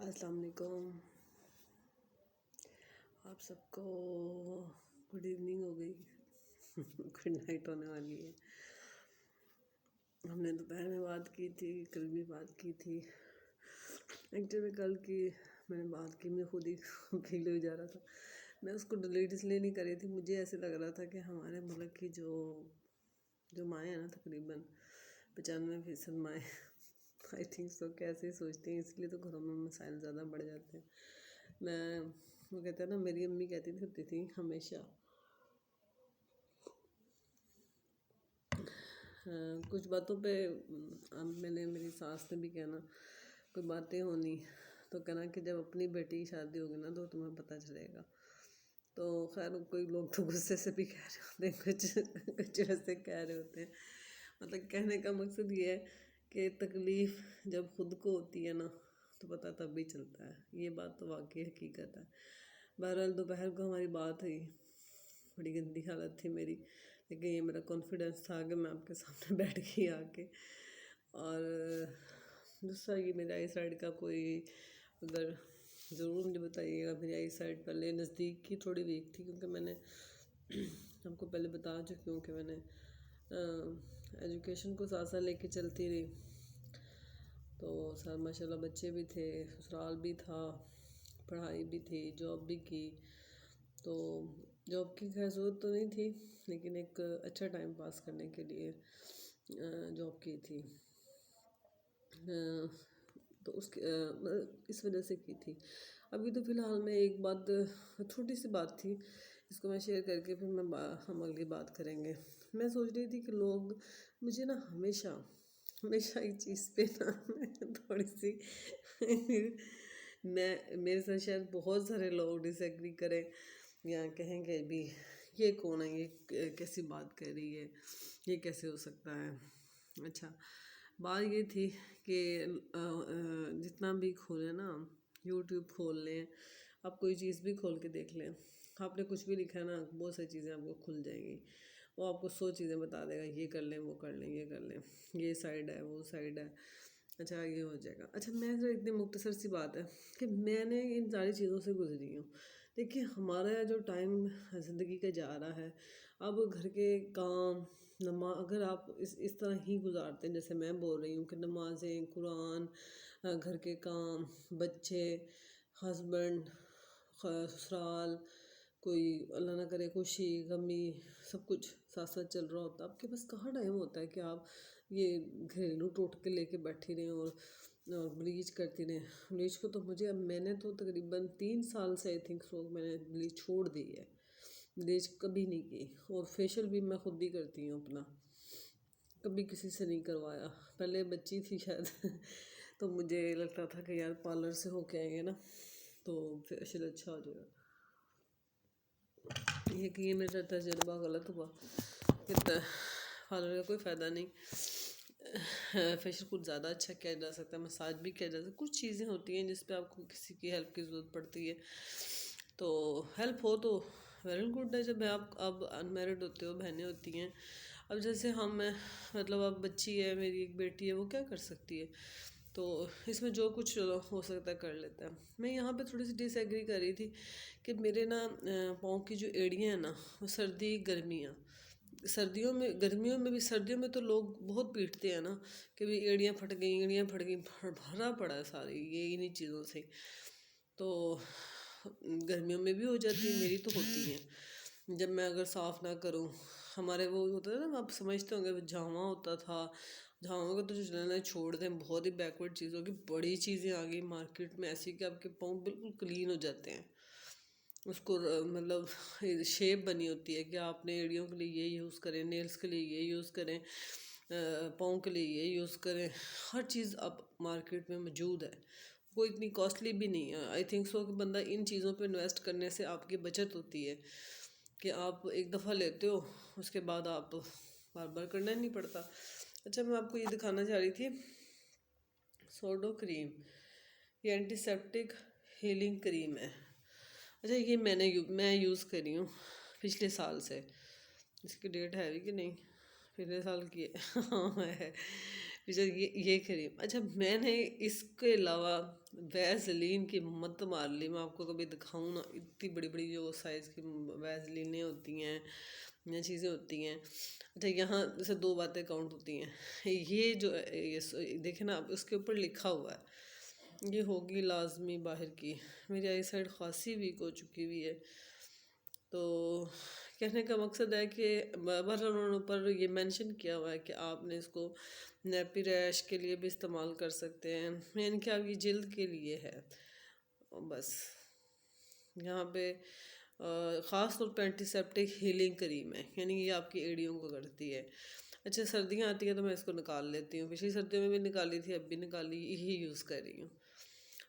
السلام علیکم. آپ سب کو گڈ ایوننگ ہو گئی. گڈ نائٹ ہونے والی ہے. ہم نے دوپہر میں بات کی تھی, کل بھی بات کی تھی. ایکچولی کل کی میں نے بات کی, میں خود ہی فیل ہو جا رہا تھا. میں اس کو ڈیلیٹ اس لیے نہیں کر رہی تھی, مجھے ایسے لگ رہا تھا کہ ہمارے ملک کی جو مائیں ہیں نا, تقریباً 95% مائیں آئی تھنک سو کیسے سوچتے ہیں, اس لیے تو گھروں میں مسائل زیادہ بڑھ جاتے ہیں. وہ کہتے ہیں نا, میری امی کہتی ہوتی تھی ہمیشہ کچھ باتوں پہ, اب میں نے میری ساس نے بھی کہنا, کوئی باتیں ہونی تو کہنا کہ جب اپنی بیٹی کی شادی ہوگی نا تو تمہیں پتہ چلے گا. تو خیر کوئی لوگ تو غصے سے بھی کہہ رہے ہوتے ہیں, کچھ ویسے کہہ رہے ہوتے ہیں. مطلب کہنے کا مقصد یہ ہے کہ تکلیف جب خود کو ہوتی ہے نا تو پتہ تب بھی چلتا ہے. یہ بات تو واقعی حقیقت ہے. بہرحال دوپہر کو ہماری بات ہوئی, بڑی گندی حالت تھی میری, لیکن یہ میرا کانفیڈنس تھا کہ میں آپ کے سامنے بیٹھ گئی آ کے. اور دوسرا یہ میرے آئی سائڈ کا کوئی اگر ضرور مجھے بتائیے گا. میری آئی سائڈ پہلے نزدیک کی تھوڑی ویک تھی, کیونکہ میں نے آپ کو پہلے بتا چکی ہوں کہ میں نے ایجوکیشن کو ساتھ ساتھ لے کے چلتی رہی. تو سر ماشاء اللہ بچے بھی تھے, سسرال بھی تھا, پڑھائی بھی تھی, جاب بھی کی. تو جاب کی خیر ضرورت تو نہیں تھی, لیکن ایک اچھا ٹائم پاس کرنے کے لیے جاب کی تھی. تو اس وجہ سے کی تھی. ابھی تو فی الحال میں ایک بات, چھوٹی سی بات تھی, اس کو میں شیئر کر کے پھر ہم اگلی بات کریں گے. میں سوچ رہی تھی کہ لوگ مجھے نا ہمیشہ ایک چیز پہ نا تھوڑی سی میرے ساتھ شاید بہت سارے لوگ ڈس ایگری کریں یا کہیں کہ بھی یہ کون ہے, یہ کیسی بات کر رہی ہے, یہ کیسے ہو سکتا ہے. اچھا, بات یہ تھی کہ جتنا بھی کھولیں نا, یوٹیوب کھول لیں, آپ کوئی چیز بھی کھول کے دیکھ لیں, آپ نے کچھ بھی لکھا ہے نا, بہت ساری چیزیں آپ کو کھل جائیں گی. وہ آپ کو 100 چیزیں بتا دے گا, یہ کر لیں, وہ کر لیں, یہ کر لیں, یہ سائڈ ہے, وہ سائڈ ہے. اچھا یہ ہو جائے گا. اچھا میں جو اتنی مختصر سی بات ہے کہ میں نے ان ساری چیزوں سے گزری ہوں. دیکھیے ہمارا جو ٹائم زندگی کا جا رہا ہے, اب گھر کے کام, اگر آپ اس طرح ہی گزارتے ہیں جیسے میں بول رہی ہوں کہ نمازیں, قرآن, گھر کے کام, بچے, ہسبینڈ, سسرال, کوئی اللہ نہ کرے خوشی غمی, سب کچھ ساتھ ساتھ چل رہا ہوتا ہے, آپ کے پاس کہاں ٹائم ہوتا ہے کہ آپ یہ گھریلو ٹوٹکے لے کے بیٹھی رہیں اور بلیچ کرتی رہیں. بلیچ کو تو میں نے تو تقریباً 3 سال سے آئی تھنک سو میں نے بلیچ چھوڑ دی ہے, بلیچ کبھی نہیں کی. اور فیشیل بھی میں خود ہی کرتی ہوں اپنا, کبھی کسی سے نہیں کروایا. پہلے بچی تھی شاید تو مجھے لگتا تھا کہ یار پارلر سے ہو کے آئیں گے نا تو فیشیل اچھا ہو جائے گا. یہ میرا تجربہ غلط ہوا کہ پارلر کا کوئی فائدہ نہیں. فیشیل کچھ زیادہ اچھا کیا جا سکتا ہے, مساج بھی کیا جا سکتا ہے. کچھ چیزیں ہوتی ہیں جس پہ آپ کو کسی کی ہیلپ کی ضرورت پڑتی ہے, تو ہیلپ ہو تو ویری گڈ ہے. جب آپ اب انمیرڈ ہوتے ہو, بہنیں ہوتی ہیں, اب جیسے مطلب اب بچی ہے میری, ایک بیٹی ہے, وہ کیا کر سکتی ہے, تو اس میں جو کچھ ہو سکتا ہے کر لیتا ہے. میں یہاں پہ تھوڑی سی ڈس ایگری کر رہی تھی کہ میرے نا پاؤں کی جو ایڑیاں ہیں نا, وہ گرمیوں میں بھی, سردیوں میں تو لوگ بہت پیٹتے ہیں نا کہ بھی ایڑیاں پھٹ گئیں, بھرا پڑا ہے ساری یہ انہی چیزوں سے. تو گرمیوں میں بھی ہو جاتی ہے, میری تو ہوتی ہیں جب میں اگر صاف نہ کروں. ہمارے وہ ہوتا ہے نا, آپ سمجھتے ہوں گے جھاواں ہوتا تھا, جھاواں کا تو جو چلنا چھوڑ دیں, بہت ہی بیکورڈ چیز ہوگی. بڑی چیزیں آ گئی مارکیٹ میں ایسی کہ آپ کے پاؤں بالکل کلین ہو جاتے ہیں. اس کو مطلب شیپ بنی ہوتی ہے کہ آپ نے ایڑیوں کے لیے یہ یوز کریں, نیلز کے لیے یہ یوز کریں, پاؤں کے لیے یہ یوز کریں. ہر چیز اب مارکیٹ میں موجود ہے, وہ اتنی کاسٹلی بھی نہیں ہے. آئی تھنک سو کہ بندہ ان چیزوں پہ انویسٹ کرنے سے آپ کی بچت ہوتی ہے کہ آپ ایک دفعہ لیتے ہو, اس کے بعد آپ بار بار کرنا ہی نہیں پڑتا. اچھا میں آپ کو یہ دکھانا چاہ رہی تھی, سوڈو کریم, یہ اینٹی سیپٹک ہیلنگ کریم ہے. اچھا یہ میں یوز کر رہی ہوں پچھلے سال سے. اس کی ڈیٹ ہے بھی کہ نہیں, پچھلے سال کی ہے, ہاں ہے یہ کریم. اچھا میں نے اس کے علاوہ ویزلین کی مت مار لی، میں آپ کو کبھی دکھاؤں نا، اتنی بڑی بڑی جو سائز کی ویزلینیں ہوتی ہیں یا چیزیں ہوتی ہیں۔ اچھا یہاں جیسے دو باتیں کاؤنٹ ہوتی ہیں، یہ جو دیکھیں نا، اب اس کے اوپر لکھا ہوا ہے یہ ہوگی لازمی باہر کی۔ میری آئی سائڈ خاصی ویک ہو چکی ہوئی ہے، تو کہنے کا مقصد ہے کہ بہرحال انہوں نے اوپر یہ مینشن کیا ہوا ہے کہ آپ نے اس کو نیپی ریش کے لیے بھی استعمال کر سکتے ہیں، یعنی کہ اب یہ جلد کے لیے ہے بس۔ یہاں پہ خاص طور پہ اینٹی سیپٹک ہیلنگ کریم ہے، یعنی یہ آپ کی ایڑیوں کو کرتی ہے۔ اچھا سردیاں آتی ہیں تو میں اس کو نکال لیتی ہوں، پچھلی سردیوں میں بھی نکالی تھی، اب بھی نکالی، یہی یوز کر رہی ہوں۔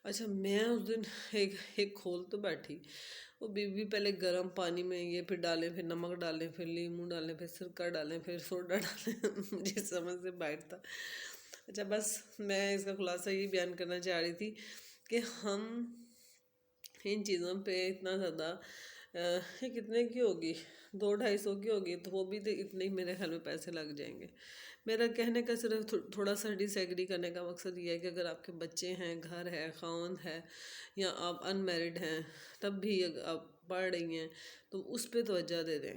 اچھا میں اس دن ایک کھول تو بیٹھی، وہ بی پہلے گرم پانی میں یہ پھر ڈالیں، پھر نمک ڈالیں، پھر لیموں ڈالیں، پھر سرکہ ڈالیں، پھر سوڈا ڈالیں مجھے سمجھ سے باہر تھا۔ اچھا بس میں اس کا خلاصہ یہ بیان کرنا چاہ رہی تھی کہ ہم ان چیزوں پہ اتنا زیادہ یہ کتنے کی ہوگی، 200-250 کی ہوگی، تو وہ بھی اتنے ہی میرے خیال میں پیسے لگ جائیں گے۔ میرا کہنے کا صرف تھوڑا سا ڈس ایگری کرنے کا مقصد یہ ہے کہ اگر آپ کے بچے ہیں، گھر ہے، خاوند ہے، یا آپ ان میرڈ ہیں، تب بھی اگر آپ پڑھ رہی ہیں تو اس پہ توجہ دے دیں،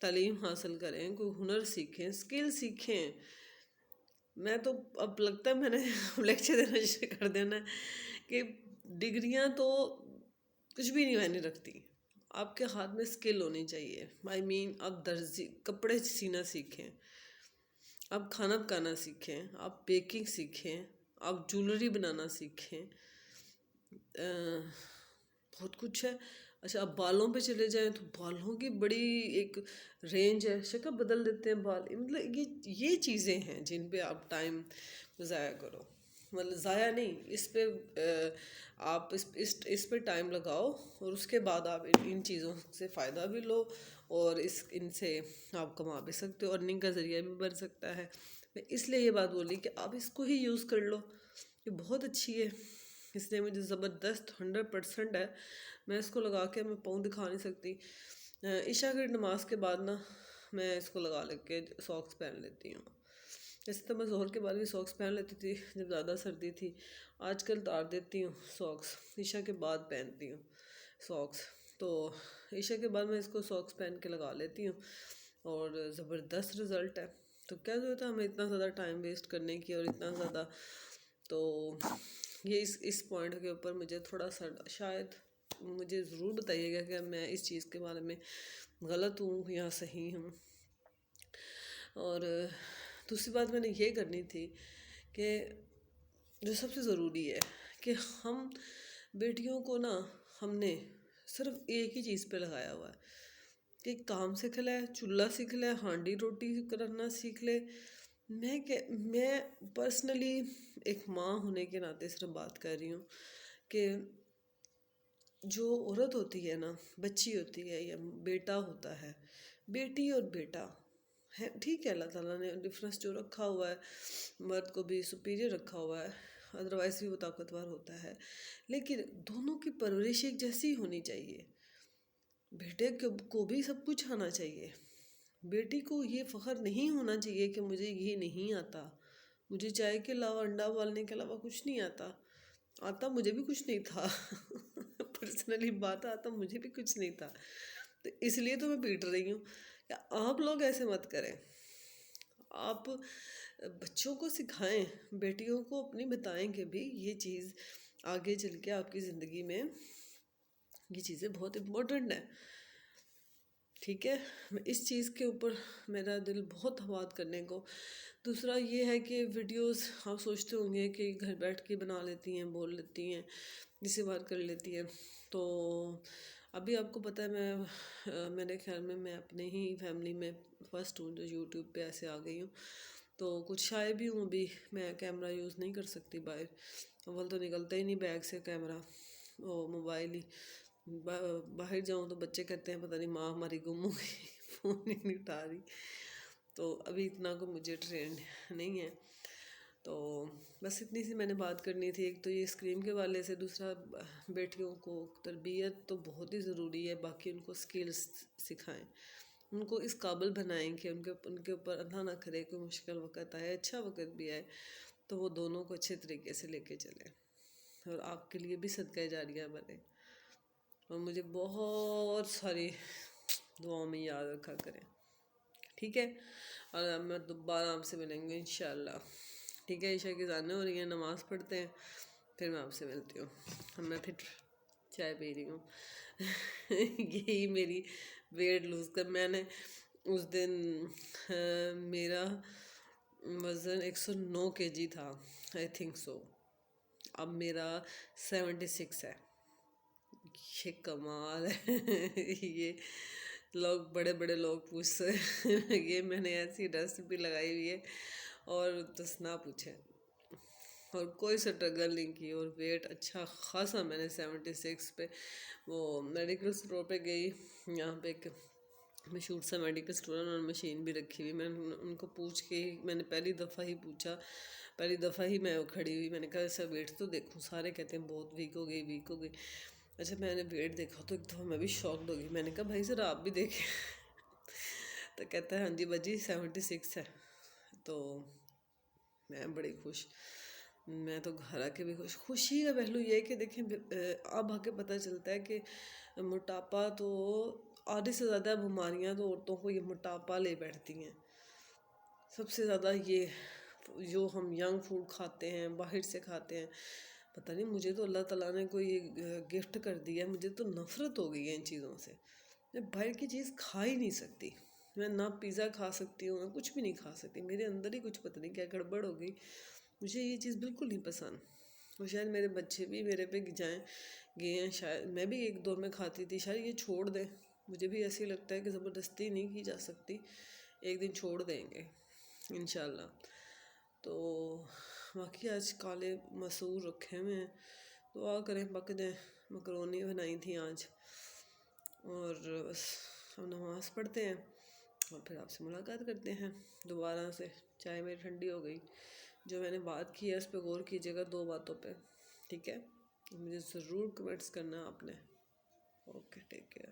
تعلیم حاصل کریں، کوئی ہنر سیکھیں، اسکل سیکھیں۔ میں تو اب لگتا ہے میں نے لیکچر دینا شروع کر دینا ہے کہ ڈگریاں تو کچھ بھی نہیں معنی رکھتی، آپ کے ہاتھ میں اسکل ہونی چاہیے۔ آئی مین آپ درزی کپڑے سینا سیکھیں، آپ کھانا پکانا سیکھیں، آپ بیکنگ سیکھیں، آپ جولری بنانا سیکھیں، بہت کچھ ہے۔ اچھا آپ بالوں پہ چلے جائیں تو بالوں کی بڑی ایک رینج ہے، شکل بدل دیتے ہیں بال، مطلب یہ چیزیں ہیں جن پہ آپ ٹائم ضائع کرو، مطلب ضائع نہیں، اس پہ آپ اس پہ ٹائم لگاؤ، اور اس کے بعد آپ ان چیزوں سے فائدہ بھی لو، اور ان سے آپ کما بھی سکتے ہو، ارننگ کا ذریعہ بھی بن سکتا ہے۔ میں اس لیے یہ بات بولی کہ آپ اس کو ہی یوز کر لو، یہ بہت اچھی ہے، اس لیے مجھے زبردست 100% ہے۔ میں اس کو لگا کے میں پاؤں دکھا نہیں سکتی، عشاء کی نماز کے بعد نا میں اس کو لگا لے کے ساکس پہن لیتی ہوں۔ جیسے تو میں ظہر کے بعد بھی ساکس پہن لیتی تھی جب زیادہ سردی تھی، آج کل اتار دیتی ہوں ساکس، عشاء کے بعد پہنتی ہوں ساکس، تو عشاء کے بعد میں اس کو ساکس پہن کے لگا لیتی ہوں، اور زبردست رزلٹ ہے۔ تو کیا ضرورت ہے ہمیں اتنا زیادہ ٹائم ویسٹ کرنے کی، اور اتنا زیادہ، تو یہ اس پوائنٹ کے اوپر مجھے تھوڑا سا شاید مجھے ضرور بتائیے گا کہ میں اس چیز کے بارے میں غلط ہوں یا صحیح ہوں۔ اور دوسری بات میں نے یہ کرنی تھی کہ جو سب سے ضروری ہے کہ ہم بیٹیوں کو نا، ہم نے صرف ایک ہی چیز پہ لگایا ہوا ہے کہ کام سیکھ لے، چولہا سیکھ لے، ہانڈی روٹی کرنا سیکھ لے۔ میں پرسنلی ایک ماں ہونے کے ناطے صرف بات کر رہی ہوں کہ جو عورت ہوتی ہے نا، بچی ہوتی ہے یا بیٹا ہوتا ہے، بیٹی اور بیٹا ہے، ٹھیک ہے، اللہ تعالیٰ نے ڈفرینس جو رکھا ہوا ہے، مرد کو بھی سپیریئر رکھا ہوا ہے، ادروائز بھی وہ طاقتور ہوتا ہے، لیکن دونوں کی پرورش ایک جیسی ہونی چاہیے۔ بیٹے کو بھی سب کچھ آنا چاہیے، بیٹی کو یہ فخر نہیں ہونا چاہیے کہ مجھے یہ نہیں آتا، مجھے چائے کے علاوہ، انڈا ابالنے کے علاوہ کچھ نہیں آتا مجھے بھی کچھ نہیں تھا پرسنلی بات، آتا مجھے بھی کچھ نہیں تھا، تو اس لیے تو میں پیٹ رہی ہوں کہ آپ لوگ ایسے مت کریں۔ آپ بچوں کو سکھائیں، بیٹیوں کو اپنی بتائیں کہ بھی یہ چیز آگے چل کے آپ کی زندگی میں یہ چیزیں بہت امپورٹنٹ ہیں، ٹھیک ہے۔ میں اس چیز کے اوپر میرا دل بہت بات کرنے کو۔ دوسرا یہ ہے کہ ویڈیوز آپ سوچتے ہوں گے کہ گھر بیٹھ کے بنا لیتی ہیں، بول لیتی ہیں، جسے بات کر لیتی ہیں، تو ابھی آپ کو پتہ ہے میرے خیال میں اپنے ہی فیملی میں فرسٹ ہوں جو یوٹیوب پہ ایسے آ گئی ہوں، تو کچھ شائع بھی ہوں، ابھی میں کیمرہ یوز نہیں کر سکتی باہر، اول تو نکلتا ہی نہیں بیگ سے کیمرہ، وہ موبائل ہی، باہر جاؤں تو بچے کہتے ہیں پتہ نہیں ماں ہماری گم ہو گئی فون ہی نہیں اٹھا رہی، تو ابھی اتنا کو مجھے ٹرینڈ نہیں ہے۔ تو بس اتنی سی میں نے بات کرنی تھی، ایک تو یہ اسکرین کے والے سے، دوسرا بیٹیوں کو تربیت تو بہت ہی ضروری ہے، باقی ان کو اسکلس سکھائیں، ان کو اس قابل بنائیں کہ ان کے اوپر اللہ نہ کرے کوئی مشکل وقت آئے، اچھا وقت بھی آئے، تو وہ دونوں کو اچھے طریقے سے لے کے چلیں۔ اور آپ کے لیے بھی صدقہ جاریہ بنے، اور مجھے بہت ساری دعاؤں میں یاد رکھا کریں، ٹھیک ہے؟ اور اب میں دوبارہ آپ سے ملیں گے انشاءاللہ، ٹھیک ہے؟ عشاء کی اذانیں ہو رہی ہیں، نماز پڑھتے ہیں، پھر میں آپ سے ملتی ہوں۔ اب میں پھر چائے پی رہی ہوں۔ یہی میری ویٹ لوز کر، میں نے اس دن میرا وزن 109 kg تھا، آئی تھنک سو، اب میرا 76 ہے۔ یہ کمال ہے۔ یہ لوگ بڑے بڑے لوگ پوچھتے ہیں، یہ میں نے ایسی ریسیپی لگائی ہوئی ہے اور بس نہ پوچھیں، اور کوئی سٹرگل نہیں کی، اور ویٹ اچھا خاصا میں نے 76 پہ، وہ میڈیکل اسٹور پہ گئی، یہاں پہ ایک مشہور سا میڈیکل اسٹور ہے، انہوں نے مشین بھی رکھی ہوئی، میں نے ان کو پوچھ کے ہی، میں نے پہلی دفعہ ہی پوچھا، پہلی دفعہ ہی میں کھڑی ہوئی، میں نے کہا ایسا ویٹ تو دیکھوں، سارے کہتے ہیں بہت ویک ہو گئی ویک ہو گئی۔ اچھا میں نے ویٹ دیکھا تو ایک دفعہ میں بھی شاکڈ ہو گئی، میں نے کہا بھائی ذرا آپ بھی دیکھیں۔ تو کہتا ہے ہاں جی باجی 76 ہے۔ تو میں بڑی خوش، میں تو گھر آ کے بھی خوش۔ خوشی کا پہلو یہ ہے کہ دیکھیں اب آ کے پتہ چلتا ہے کہ موٹاپا تو آدھے سے زیادہ بیماریاں تو عورتوں کو یہ موٹاپا لے بیٹھتی ہیں، سب سے زیادہ یہ جو ہم ینگ فوڈ کھاتے ہیں، باہر سے کھاتے ہیں، پتہ نہیں مجھے تو اللہ تعالیٰ نے کوئی گفٹ کر دیا ہے، مجھے تو نفرت ہو گئی ہے ان چیزوں سے، میں باہر کی چیز کھا ہی نہیں سکتی، میں نہ پیزا کھا سکتی ہوں، میں کچھ بھی نہیں کھا سکتی، میرے اندر ہی کچھ پتہ نہیں کیا گڑبڑ ہو گئی، مجھے یہ چیز بالکل نہیں پسند۔ اور شاید میرے بچے بھی میرے پہ گئے ہیں، شاید میں بھی ایک دور میں کھاتی تھی، شاید یہ چھوڑ دیں، مجھے بھی ایسے ہی لگتا ہے کہ زبردستی نہیں کی جا سکتی، ایک دن چھوڑ دیں گے انشاءاللہ۔ تو باقی آج کالے مسور رکھے ہوئے ہیں، دعا کریں پک جائیں، مکرونی بنائی تھیں آج، اور بس ہم نماز پڑھتے ہیں اور پھر آپ سے ملاقات کرتے ہیں دوبارہ سے۔ چائے میری ٹھنڈی ہو گئی، جو میں نے بات کی ہے اس پہ غور کیجیے گا، 2 باتوں پہ، ٹھیک ہے؟ مجھے ضرور کمنٹس کرنا آپ نے۔ Okay, take care.